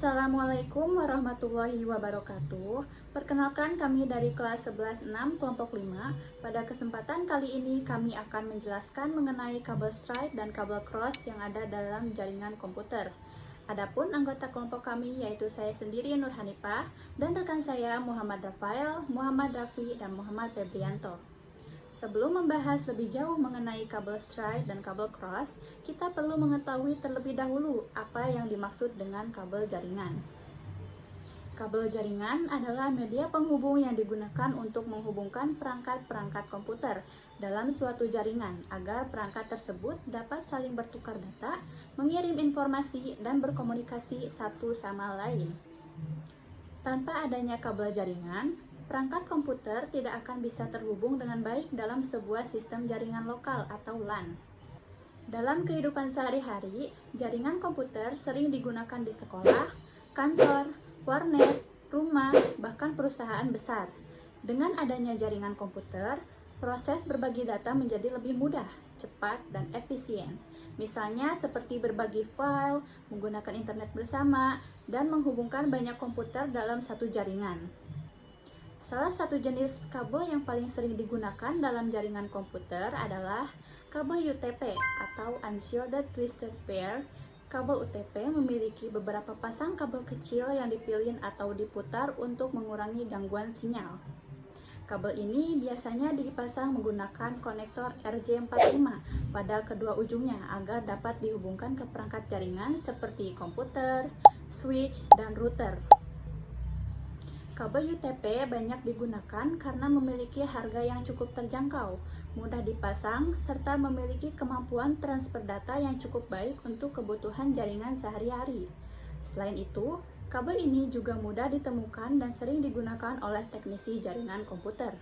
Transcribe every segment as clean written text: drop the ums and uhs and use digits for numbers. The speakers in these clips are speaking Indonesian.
Assalamualaikum warahmatullahi wabarakatuh. Perkenalkan, kami dari kelas 11-6 kelompok 5. Pada kesempatan kali ini kami akan menjelaskan mengenai kabel straight dan kabel cross yang ada dalam jaringan komputer. Adapun anggota kelompok kami yaitu saya sendiri Nur Hanifah dan rekan saya Muhammad Rafael, Muhammad Rafi, dan Muhammad Febrianto. Sebelum membahas lebih jauh mengenai kabel straight dan kabel cross, kita perlu mengetahui terlebih dahulu apa yang dimaksud dengan kabel jaringan. Kabel jaringan adalah media penghubung yang digunakan untuk menghubungkan perangkat-perangkat komputer dalam suatu jaringan agar perangkat tersebut dapat saling bertukar data, mengirim informasi, dan berkomunikasi satu sama lain. Tanpa adanya kabel jaringan, perangkat komputer tidak akan bisa terhubung dengan baik dalam sebuah sistem jaringan lokal atau LAN. Dalam kehidupan sehari-hari, jaringan komputer sering digunakan di sekolah, kantor, warnet, rumah, bahkan perusahaan besar. Dengan adanya jaringan komputer, proses berbagi data menjadi lebih mudah, cepat, dan efisien. Misalnya seperti berbagi file, menggunakan internet bersama, dan menghubungkan banyak komputer dalam satu jaringan. Salah satu jenis kabel yang paling sering digunakan dalam jaringan komputer adalah kabel UTP atau Unshielded Twisted Pair. Kabel UTP memiliki beberapa pasang kabel kecil yang dipilih atau diputar untuk mengurangi gangguan sinyal. Kabel ini biasanya dipasang menggunakan konektor RJ45 pada kedua ujungnya agar dapat dihubungkan ke perangkat jaringan seperti komputer, switch, dan router. Kabel UTP banyak digunakan karena memiliki harga yang cukup terjangkau, mudah dipasang, serta memiliki kemampuan transfer data yang cukup baik untuk kebutuhan jaringan sehari-hari. Selain itu, kabel ini juga mudah ditemukan dan sering digunakan oleh teknisi jaringan komputer.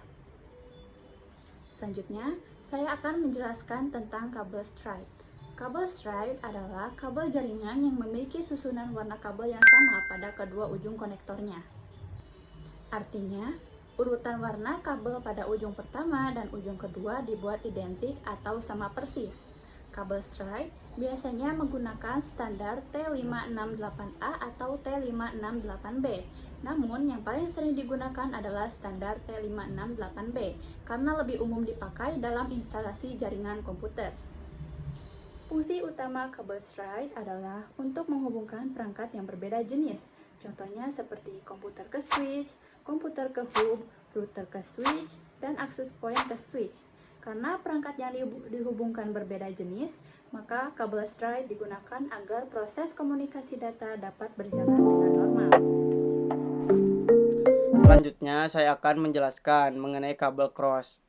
Selanjutnya, saya akan menjelaskan tentang kabel straight. Kabel straight adalah kabel jaringan yang memiliki susunan warna kabel yang sama pada kedua ujung konektornya. Artinya, urutan warna kabel pada ujung pertama dan ujung kedua dibuat identik atau sama persis. Kabel straight biasanya menggunakan standar T568A atau T568B. Namun, yang paling sering digunakan adalah standar T568B karena lebih umum dipakai dalam instalasi jaringan komputer. Fungsi utama kabel straight adalah untuk menghubungkan perangkat yang berbeda jenis. Contohnya seperti komputer ke switch, komputer ke hub, router ke switch, dan access point ke switch. Karena perangkat yang dihubungkan berbeda jenis, maka kabel straight digunakan agar proses komunikasi data dapat berjalan dengan normal. Selanjutnya, saya akan menjelaskan mengenai kabel cross.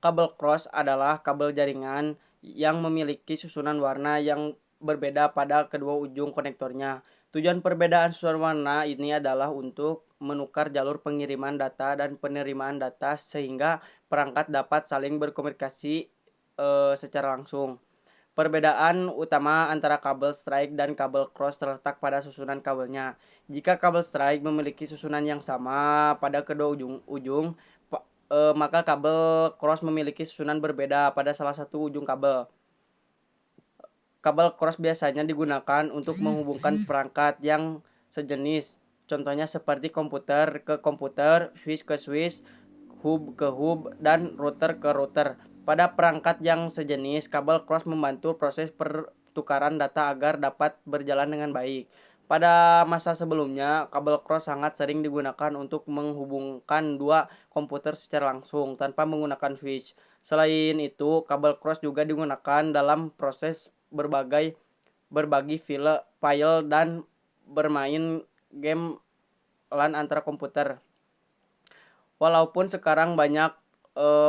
Kabel cross adalah kabel jaringan yang memiliki susunan warna yang berbeda pada kedua ujung konektornya. Tujuan perbedaan susunan warna ini adalah untuk menukar jalur pengiriman data dan penerimaan data sehingga perangkat dapat saling berkomunikasi secara langsung. Perbedaan utama antara kabel straight dan kabel cross terletak pada susunan kabelnya. Jika kabel straight memiliki susunan yang sama pada kedua ujung, maka kabel cross memiliki susunan berbeda pada salah satu ujung kabel. Kabel cross biasanya digunakan untuk menghubungkan perangkat yang sejenis. Contohnya seperti komputer ke komputer, switch ke switch, hub ke hub, dan router ke router. Pada perangkat yang sejenis, kabel cross membantu proses pertukaran data agar dapat berjalan dengan baik. Pada masa sebelumnya, kabel cross sangat sering digunakan untuk menghubungkan dua komputer secara langsung tanpa menggunakan switch. Selain itu, kabel cross juga digunakan dalam proses berbagi file dan bermain game LAN antara komputer. Walaupun sekarang banyak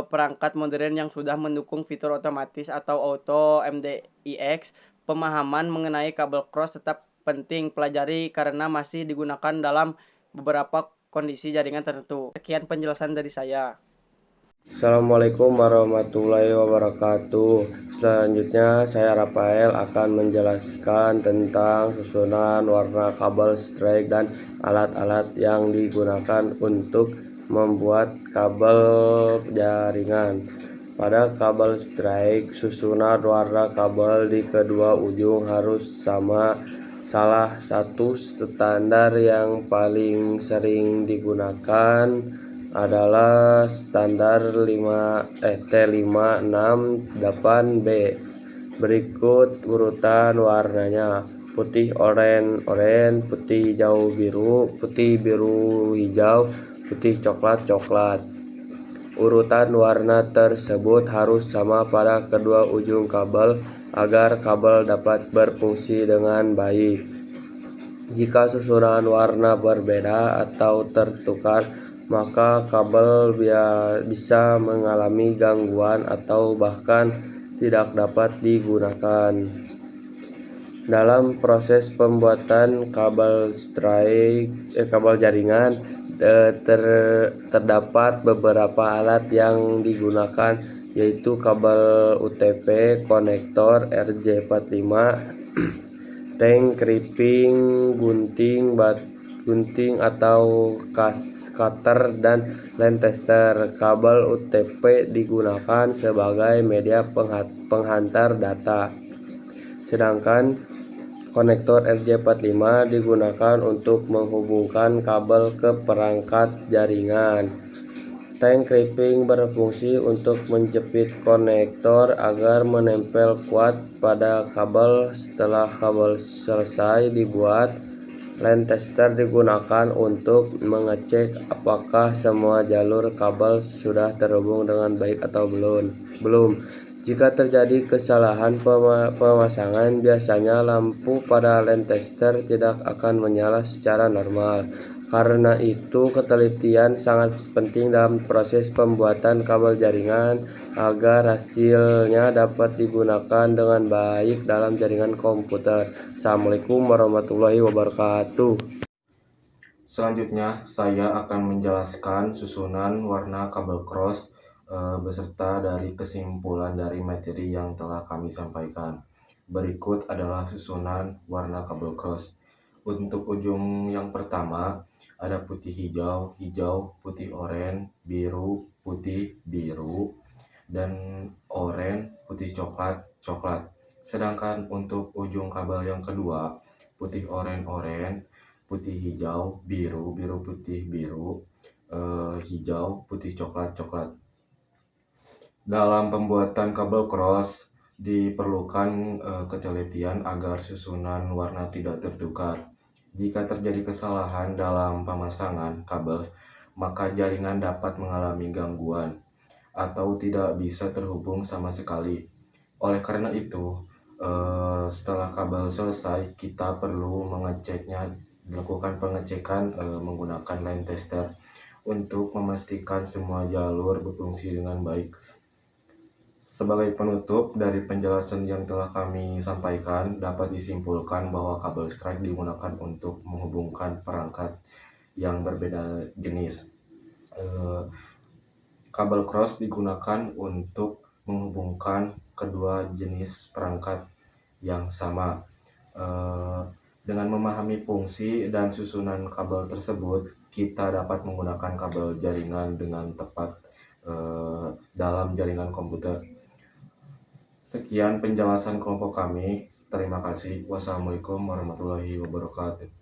perangkat modern yang sudah mendukung fitur otomatis atau auto MDIX, pemahaman mengenai kabel cross tetap penting pelajari karena masih digunakan dalam beberapa kondisi jaringan tertentu. Sekian penjelasan dari saya. Assalamualaikum warahmatullahi wabarakatuh. Selanjutnya saya Rafael akan menjelaskan tentang susunan warna kabel straight dan alat-alat yang digunakan untuk membuat kabel jaringan. Pada kabel straight, susunan warna kabel di kedua ujung harus sama Salah satu standar yang paling sering digunakan adalah standar T568B. Berikut urutan warnanya: putih oranye, putih hijau biru, putih biru hijau, putih coklat coklat. Urutan warna tersebut harus sama pada kedua ujung kabel agar kabel dapat berfungsi dengan baik. Jika susunan warna berbeda atau tertukar, maka kabel bisa mengalami gangguan atau bahkan tidak dapat digunakan. Dalam proses pembuatan kabel jaringan, terdapat beberapa alat yang digunakan, yaitu kabel UTP, konektor RJ45, tank, crimping, gunting atau cutter, dan line tester. Kabel UTP digunakan sebagai media penghantar data, sedangkan konektor RJ45 digunakan untuk menghubungkan kabel ke perangkat jaringan. Tank crimping berfungsi untuk menjepit konektor agar menempel kuat pada kabel. Setelah kabel selesai dibuat, line tester digunakan untuk mengecek apakah semua jalur kabel sudah terhubung dengan baik atau belum. Jika terjadi kesalahan pemasangan, biasanya lampu pada line tester tidak akan menyala secara normal. Karena itu, ketelitian sangat penting dalam proses pembuatan kabel jaringan agar hasilnya dapat digunakan dengan baik dalam jaringan komputer. Assalamualaikum warahmatullahi wabarakatuh. Selanjutnya, saya akan menjelaskan susunan warna kabel cross beserta dari kesimpulan dari materi yang telah kami sampaikan. Berikut adalah susunan warna kabel cross. Untuk ujung yang pertama, ada putih hijau, putih oranye, biru, putih biru, dan oranye, putih coklat, coklat. Sedangkan untuk ujung kabel yang kedua, putih oranye, putih hijau, biru, putih biru, hijau, putih coklat, coklat. Dalam pembuatan kabel cross diperlukan ketelitian agar susunan warna tidak tertukar. Jika terjadi kesalahan dalam pemasangan kabel, maka jaringan dapat mengalami gangguan atau tidak bisa terhubung sama sekali. Oleh karena itu, setelah kabel selesai, kita perlu melakukan pengecekan menggunakan line tester untuk memastikan semua jalur berfungsi dengan baik. Sebagai penutup dari penjelasan yang telah kami sampaikan, dapat disimpulkan bahwa kabel strike digunakan untuk menghubungkan perangkat yang berbeda jenis. Kabel cross digunakan untuk menghubungkan kedua jenis perangkat yang sama. Dengan memahami fungsi dan susunan kabel tersebut, kita dapat menggunakan kabel jaringan dengan tepat dalam jaringan komputer. Sekian penjelasan kelompok kami. Terima kasih. Wassalamualaikum warahmatullahi wabarakatuh.